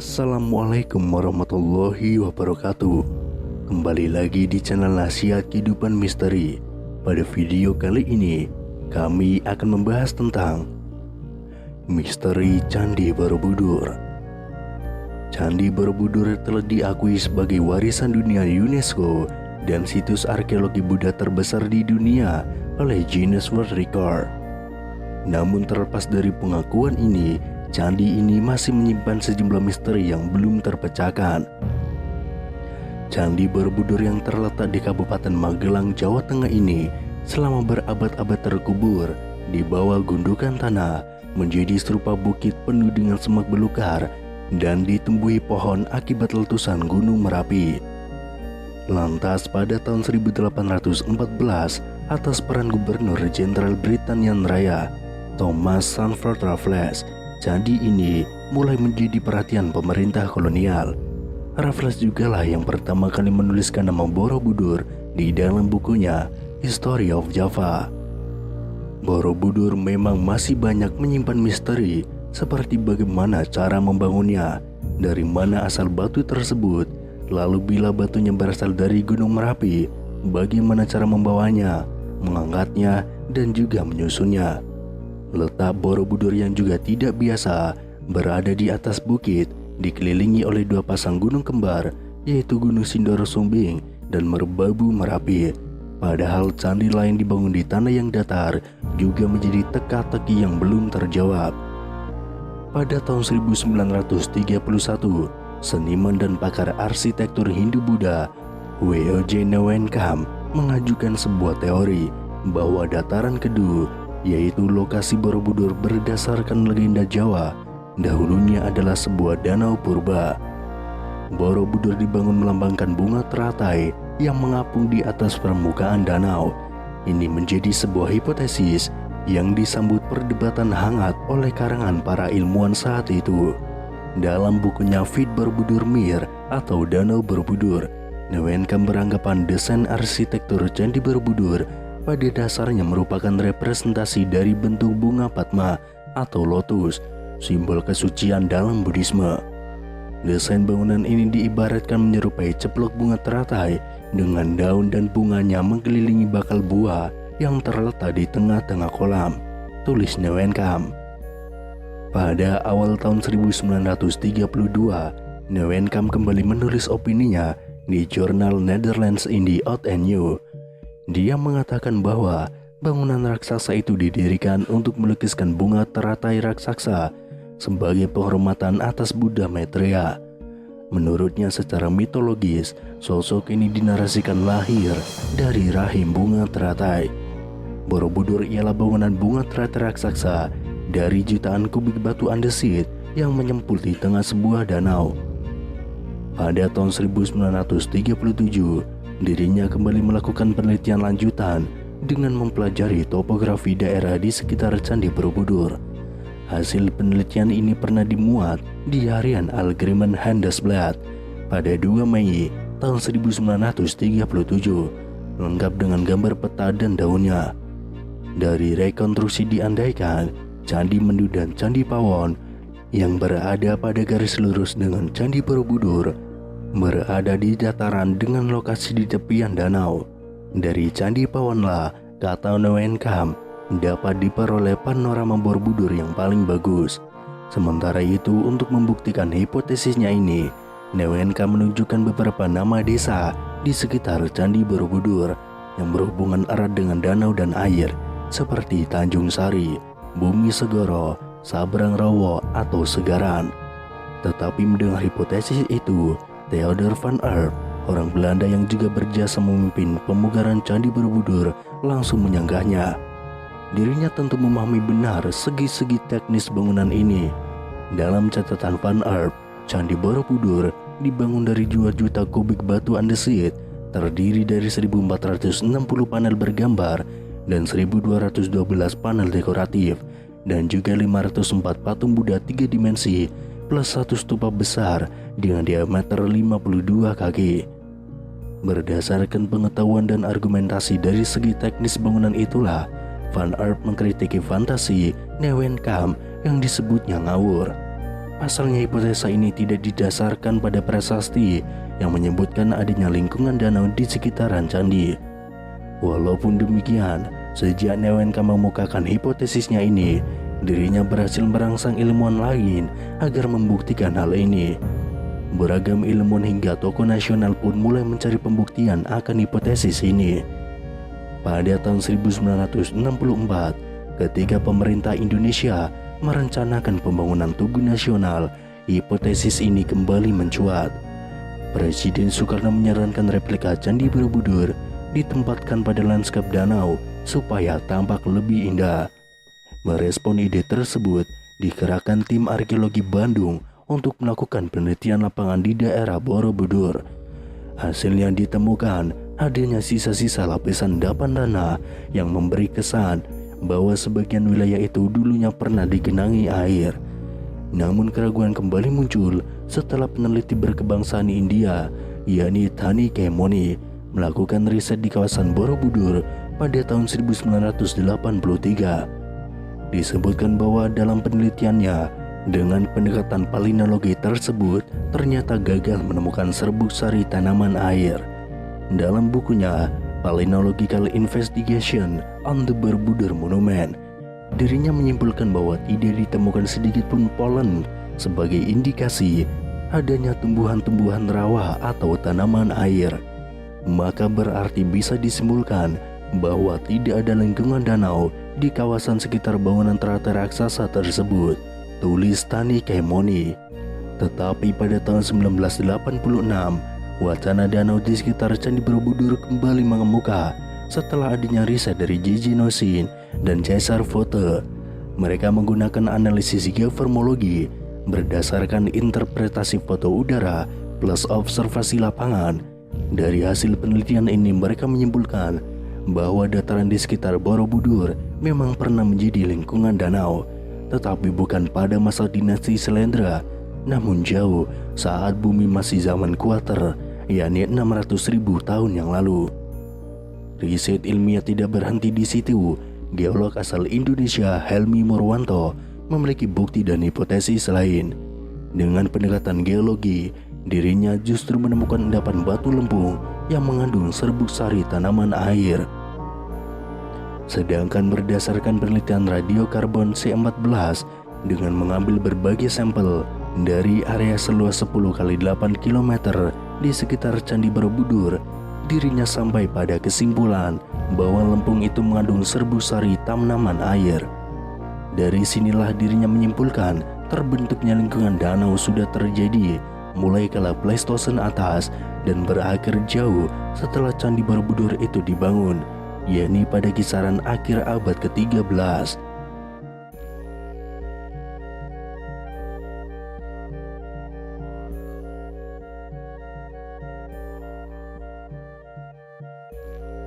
Assalamualaikum warahmatullahi wabarakatuh. Kembali lagi di channel Nasihat Kehidupan Misteri. Pada video kali ini kami akan membahas tentang misteri Candi Borobudur. Candi Borobudur telah diakui sebagai warisan dunia UNESCO dan situs arkeologi Buddha terbesar di dunia oleh Guinness World Record. Namun terlepas dari pengakuan ini, candi ini masih menyimpan sejumlah misteri yang belum terpecahkan. Candi Borobudur yang terletak di Kabupaten Magelang, Jawa Tengah ini selama berabad-abad terkubur di bawah gundukan tanah, menjadi serupa bukit penuh dengan semak belukar dan ditumbuhi pohon akibat letusan Gunung Merapi. Lantas pada tahun 1814, atas peran Gubernur Jenderal Britania Raya Thomas Sandford Raffles, candi ini mulai menjadi perhatian pemerintah kolonial. Raffles jugalah yang pertama kali menuliskan nama Borobudur di dalam bukunya History of Java. Borobudur memang masih banyak menyimpan misteri, seperti bagaimana cara membangunnya, dari mana asal batu tersebut, lalu bila batunya berasal dari Gunung Merapi, bagaimana cara membawanya, mengangkatnya, dan juga menyusunnya. Letak Borobudur yang juga tidak biasa, berada di atas bukit, dikelilingi oleh dua pasang gunung kembar, yaitu Gunung Sindoro Sumbing dan Merbabu Merapi. Padahal candi lain dibangun di tanah yang datar juga menjadi teka-teki yang belum terjawab. Pada tahun 1931, seniman dan pakar arsitektur Hindu-Buddha W.O.J. Newenkam mengajukan sebuah teori bahwa dataran Kedu, yaitu lokasi Borobudur berdasarkan legenda Jawa, dahulunya adalah sebuah danau purba. Borobudur dibangun melambangkan bunga teratai yang mengapung di atas permukaan danau. Ini menjadi sebuah hipotesis yang disambut perdebatan hangat oleh karangan para ilmuwan saat itu. Dalam bukunya Fit Borobudur Mir atau Danau Borobudur, Newenkam beranggapan desain arsitektur Candi Borobudur pada dasarnya merupakan representasi dari bentuk bunga Padma atau lotus, simbol kesucian dalam Buddhisme. Desain bangunan ini diibaratkan menyerupai ceplok bunga teratai dengan daun dan bunganya mengelilingi bakal buah yang terletak di tengah-tengah kolam, tulis Newenkam. Pada awal tahun 1932, Newenkam kembali menulis opininya di jurnal Netherlands in the Oud and New. Dia mengatakan bahwa bangunan raksasa itu didirikan untuk melukiskan bunga teratai raksasa sebagai penghormatan atas Buddha Maitreya. Menurutnya secara mitologis, sosok ini dinarasikan lahir dari rahim bunga teratai. Borobudur ialah bangunan bunga teratai raksasa dari jutaan kubik batu andesit yang menyempul di tengah sebuah danau. Pada tahun 1937, dirinya kembali melakukan penelitian lanjutan dengan mempelajari topografi daerah di sekitar Candi Borobudur. Hasil penelitian ini pernah dimuat di harian Algemeen Handelsblad pada 2 Mei tahun 1937, lengkap dengan gambar peta dan daunnya. Dari rekonstruksi diandaikan, Candi Mendu dan Candi Pawon yang berada pada garis lurus dengan Candi Borobudur berada di dataran dengan lokasi di tepian danau. Dari Candi Pawonlah, kata Newenkam, dapat diperoleh panorama Borobudur yang paling bagus. Sementara itu, untuk membuktikan hipotesisnya ini, Newenkam menunjukkan beberapa nama desa di sekitar Candi Borobudur yang berhubungan erat dengan danau dan air, seperti Tanjung Sari, Bumi Segoro, Sabrang Rawo, atau Segaran. Tetapi mendengar hipotesis itu, Theodor van Erp, orang Belanda yang juga berjasa memimpin pemugaran Candi Borobudur, langsung menyanggahnya. Dirinya tentu memahami benar segi-segi teknis bangunan ini. Dalam catatan van Erp, Candi Borobudur dibangun dari 2 juta kubik batu andesit, terdiri dari 1460 panel bergambar dan 1212 panel dekoratif, dan juga 504 patung Buddha 3 dimensi plus 1 stupa besar dengan diameter 52 kaki. Berdasarkan pengetahuan dan argumentasi dari segi teknis bangunan itulah, Van Erp mengkritiki fantasi Newenkam yang disebutnya ngawur. Pasalnya hipotesa ini tidak didasarkan pada prasasti yang menyebutkan adanya lingkungan danau di sekitaran candi. Walaupun demikian, sejak Newenka mengemukakan hipotesisnya ini, dirinya berhasil merangsang ilmuwan lain agar membuktikan hal ini. Beragam ilmuwan hingga tokoh nasional pun mulai mencari pembuktian akan hipotesis ini. Pada tahun 1964, ketika pemerintah Indonesia merencanakan pembangunan Tugu Nasional, hipotesis ini kembali mencuat. Presiden Soekarno menyarankan replika Candi Borobudur ditempatkan pada lanskap danau supaya tampak lebih indah. Merespon ide tersebut, dikerahkan tim arkeologi Bandung untuk melakukan penelitian lapangan di daerah Borobudur. Hasilnya ditemukan adanya sisa-sisa lapisan endapan tanah yang memberi kesan bahwa sebagian wilayah itu dulunya pernah digenangi air. Namun keraguan kembali muncul setelah peneliti berkebangsaan India, yakni Thani Kemoni, melakukan riset di kawasan Borobudur pada tahun 1983. Disebutkan bahwa dalam penelitiannya, dengan pendekatan palynologi tersebut, ternyata gagal menemukan serbuk sari tanaman air. Dalam bukunya Palynological Investigation on the Borobudur Monument, dirinya menyimpulkan bahwa tidak ditemukan sedikit pun polen sebagai indikasi adanya tumbuhan-tumbuhan rawa atau tanaman air. Maka berarti bisa disimpulkan bahwa tidak ada lingkungan danau di kawasan sekitar bangunan teratai raksasa tersebut, tulis Thani Kemoni. Tetapi pada tahun 1986, wacana danau di sekitar Candi Borobudur kembali mengemuka setelah adanya riset dari J.J. Nosin dan Cesar Vote. Mereka menggunakan analisis geoformologi berdasarkan interpretasi foto udara plus observasi lapangan. Dari hasil penelitian ini mereka menyimpulkan bahwa dataran di sekitar Borobudur memang pernah menjadi lingkungan danau, tetapi bukan pada masa dinasti Selendra, namun jauh saat bumi masih zaman kuarter, yakni 600.000 tahun yang lalu. Riset ilmiah tidak berhenti di situ. Geolog asal Indonesia Helmi Murwanto memiliki bukti dan hipotesis lain. Dengan pendekatan geologi, dirinya justru menemukan endapan batu lempung yang mengandung serbuk sari tanaman air. Sedangkan berdasarkan penelitian radiokarbon C14 dengan mengambil berbagai sampel dari area seluas 10 x 8 km di sekitar Candi Borobudur, dirinya sampai pada kesimpulan bahwa lempung itu mengandung serbuk sari tanaman air. Dari sinilah dirinya menyimpulkan terbentuknya lingkungan danau sudah terjadi mulai kala Pleistosen atas dan berakhir jauh setelah Candi Borobudur itu dibangun, yakni pada kisaran akhir abad ke-13.